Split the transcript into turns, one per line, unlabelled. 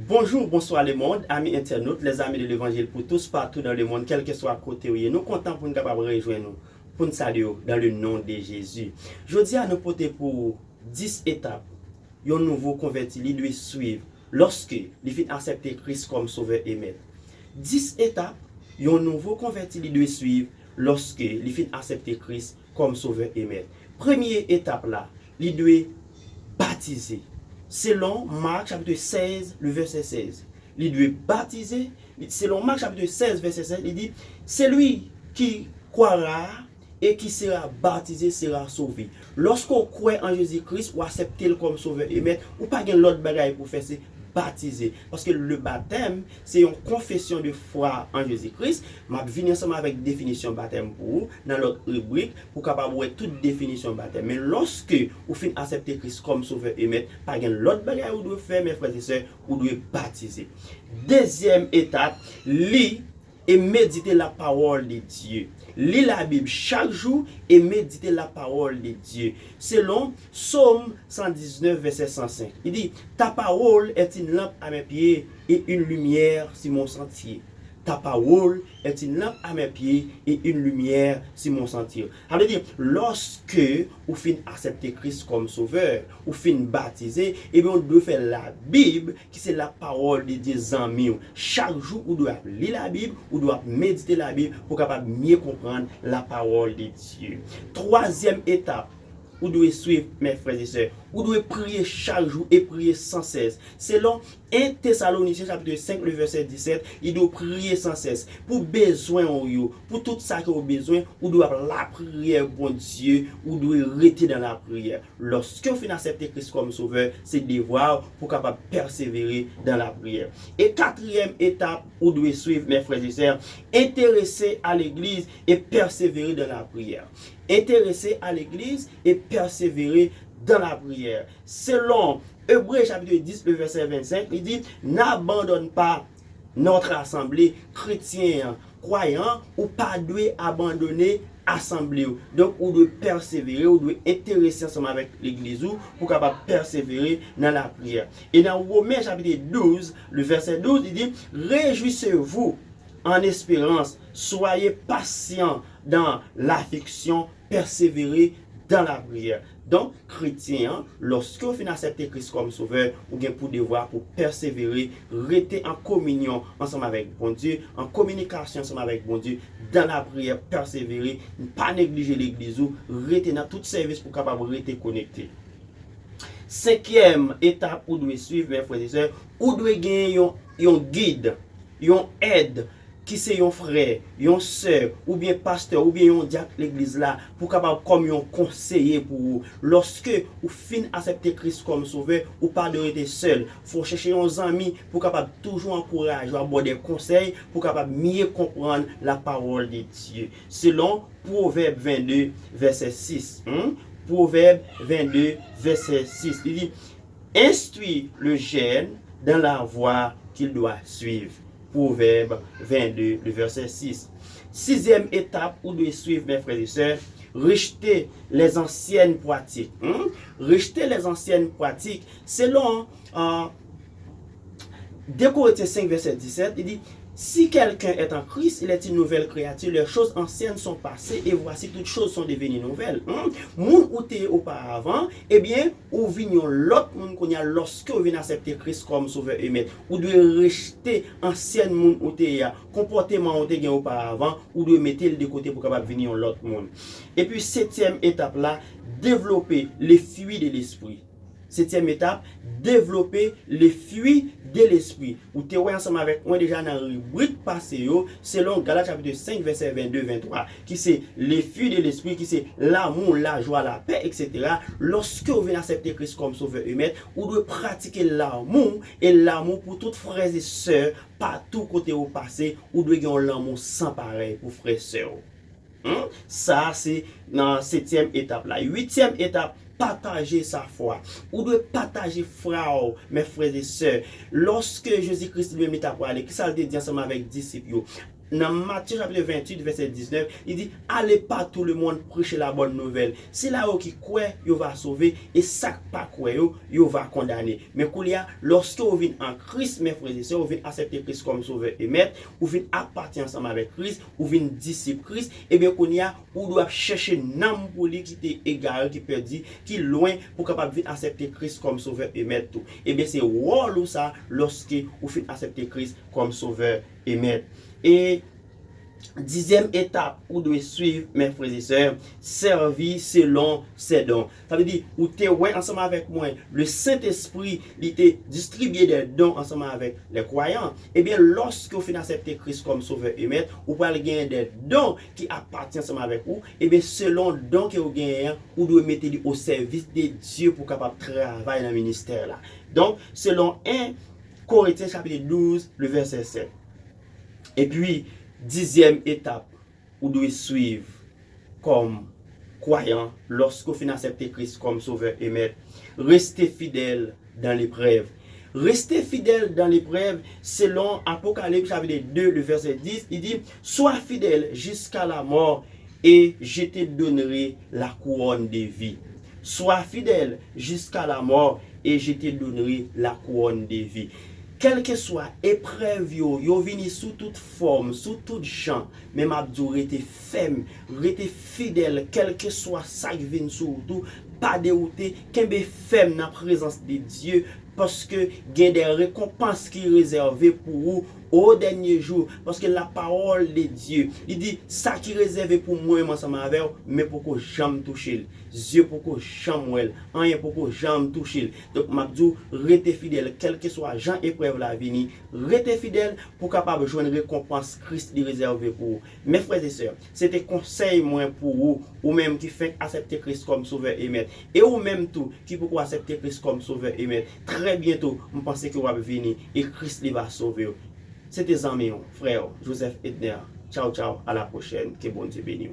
Bonjour, bonsoir le monde, amis internautes, les amis de l'évangile pour tous partout dans le monde, quel que soit côté où vous êtes. Nous comptons pour nous capables de rejoindre nous, pour nous saluer dans le nom de Jésus. Je dis à nous porter pour 10 étapes, un nouveau converti, il doit suivre lorsque il fait accepter Christ comme sauveur et maître. 10 étapes, un nouveau converti, il doit suivre lorsque il fait accepter Christ comme sauveur et maître. Première étape là, il doit baptiser. Selon Marc chapitre 16, le verset 16. Il doit baptiser. Selon Marc chapitre 16, verset 16, il dit, celui qui croira et qui sera baptisé sera sauvé. Lorsqu'on croit en Jésus-Christ ou accepter comme sauveur et maître, ou pas l'autre bagaille pour faire, c'est baptiser. Parce que le baptême, c'est une confession de foi en Jésus-Christ. Je vais venir ensemble avec définition baptême pour vous, dans l'autre rubrique, pour capable voir toute définition baptême. Mais lorsque vous finissez accepter Christ comme sauveur et maître, pas l'autre bagaille vous devez faire, mes frères et sœurs, vous devez baptiser. Deuxième étape, lis et méditer la parole de Dieu. Lis la Bible chaque jour et méditer la parole de Dieu. Selon Psaume 119, verset 105. Il dit, ta parole est une lampe à mes pieds et une lumière sur mon sentier. Ta parole est une lampe à mes pieds et une lumière sur mon sentier. Ça veut dire, lorsque vous finissez accepter Christ comme sauveur, vous finissez baptiser, et bien on doit faire la Bible, qui c'est la parole de Dieu en mieux. Chaque jour, vous devez lire la Bible, vous devez méditer la Bible pour capable mieux comprendre la parole de Dieu. Troisième étape, vous devez suivre, mes frères et sœurs. Vous devez prier chaque jour et prier sans cesse. Selon 1 Thessaloniciens chapitre 5, le verset 17, il doit prier sans cesse. Pour besoin, pour tout ça que vous avez besoin, vous devez la prière, bon Dieu, vous devez rester dans la prière. Lorsque vous finissez accepter Christ comme sauveur, c'est devoir pour capable persévérer dans la prière. Et quatrième étape, vous devez suivre, mes frères et sœurs, intéresser à l'église et persévérer dans la prière. Intéresser à l'église et persévérer dans la prière. Selon Hébreux chapitre 10, le verset 25, il dit, n'abandonne pas notre assemblée chrétienne, croyant, ou pas doit abandonner assemblée. Donc, on doit persévérer, on doit intéresser ensemble avec l'église pour capable persévérer dans la prière. Et dans Romains chapitre 12, le verset 12, il dit, réjouissez-vous en espérance, soyez patients dans l'affliction, persévérez dans la prière. Donc, chrétien, lorsque vous finissez accepter Christ comme sauveur, vous avez pour devoir pour persévérer, rester en communion ensemble avec bon Dieu, en communication ensemble avec bon Dieu, dans la prière, persévérer, ne pas négliger l'église, rester dans tout service pour capable rester connecté. Cinquième étape, vous devez suivre, mes frères et sœurs, vous devez gagner un guide, une aide, qui c'est un frère, un soeur, ou bien pasteur, ou bien un diacre l'église là, pour capable comme un conseiller pour vous. Lorsque vous finissez accepter Christ comme sauveur, ou pas de rester seul, faut chercher un ami pour capable toujours encourager, avoir des conseils, pour capable mieux comprendre la parole de Dieu. Selon Proverbe 22, verset 6. Proverbe 22, verset 6. Il dit, instruis le jeune dans la voie qu'il doit suivre. Proverbe 22, le verset 6. Sixième étape, où devez suivre, mes frères et sœurs, rejeter les anciennes pratiques. Rejeter les anciennes pratiques, selon 2 Corinthiens 5, verset 17, il dit, si quelqu'un est en Christ, il est une nouvelle créature, les choses anciennes sont passées et voici toutes choses sont devenues nouvelles. Moun ou te auparavant, eh bien, ou vignon l'autre moun qu'on y a lorsque vous venez accepter Christ comme sauveur et maître. Ou devez rejeter ancienne moun ou te ya, comportement ou te gen auparavant, ou devez mettre le de côté pour capable venir l'autre monde. Et puis, septième étape là, développer les fruits de l'esprit. Septième étape, développer les fruits de l'esprit. Ou te voyez ensemble avec moi déjà dans la rubrique passée, selon Galates chapitre 5, verset 22-23, qui c'est les fruits de l'esprit, qui c'est l'amour, la joie, la paix, etc. Lorsque vous venez accepter Christ comme sauveur et maître, vous devez pratiquer l'amour et l'amour pour toutes frères et sœurs, partout côté au passé, vous devez avoir l'amour sans pareil pour frères et sœurs. Ça, c'est dans la septième étape là. Huitième étape, partager sa foi. Ou de partager foi, mes frères et sœurs. Lorsque Jésus-Christ lui met à parler, qui ça le dit ensemble avec disciples, dans Matthieu chapitre 28, verset 19, il dit, allez pas tout le monde prêcher la bonne nouvelle. C'est là où qui croit, il va sauver, et ça pas croit, il va condamner. Mais lorsque vous venez en Christ, mes frères et sœurs, vous venez accepter Christ comme sauveur et maître, vous venez appartenir ensemble avec Christ, vous venez disciple Christ, et bien vous doit chercher un homme pour lui qui est égaré, qui perdu, qui est loin, pour capable accepter Christ comme sauveur et maître tout. Et bien c'est rôle ou ça lorsque vous venez accepter Christ comme sauveur et maître. Et 10e étape, vous devez suivre, mes frères et sœurs, servir selon ses dons. Ça veut dire, vous êtes ensemble avec moi, le Saint-Esprit, il était distribué des dons ensemble avec les croyants. Et bien, lorsque vous finissez accepter Christ comme sauveur et maître, vous pouvez gagner des dons qui appartiennent ensemble avec vous. Et bien, selon les dons que vous gagnez, vous devez mettre au service de Dieu pour capable travailler dans le ministère là. Donc, selon 1 Corinthiens chapitre 12, le verset 7. Et puis, 10e étape, vous devez suivre comme croyant lorsque vous finissez accepter Christ comme sauveur et maître. Restez fidèle dans l'épreuve. Restez fidèle dans l'épreuve, selon Apocalypse chapitre 2, le verset 10, il dit, sois fidèle jusqu'à la mort et je te donnerai la couronne de vie. Sois fidèle jusqu'à la mort et je te donnerai la couronne de vie. Quel que soit épreuve, yo vini sous toute forme, sous tout champ, même Abdou rete ferme, rete fidèle, quel que soit ça qui vient sous tout, pas dérouté, kembe ferme dans la présence de Dieu, parce que il y a des récompenses qui sont réservées pour vous au dernier jour, parce que la parole de Dieu, il dit, ça qui est réservé pour moi, ensemble avec vous, mais pour que jamais toucher. Dieu pour que jamais rien pour que jamais toucher. Donc, Mabdou, restez fidèle, quel que soit Jean épreuve la venir, restez fidèle pour capable de jouer une récompense Christ réservée pour vous. Mes frères et sœurs, c'était conseil moins pour vous, ou même qui fait accepter Christ comme sauveur et maître, et ou même tout qui peut accepter Christ comme sauveur et maître. Très bientôt, je pense que vous va venir et Christ va sauver. C'était amis, frère Joseph Edner. Ciao, ciao, à la prochaine. Que bon Dieu bénisse.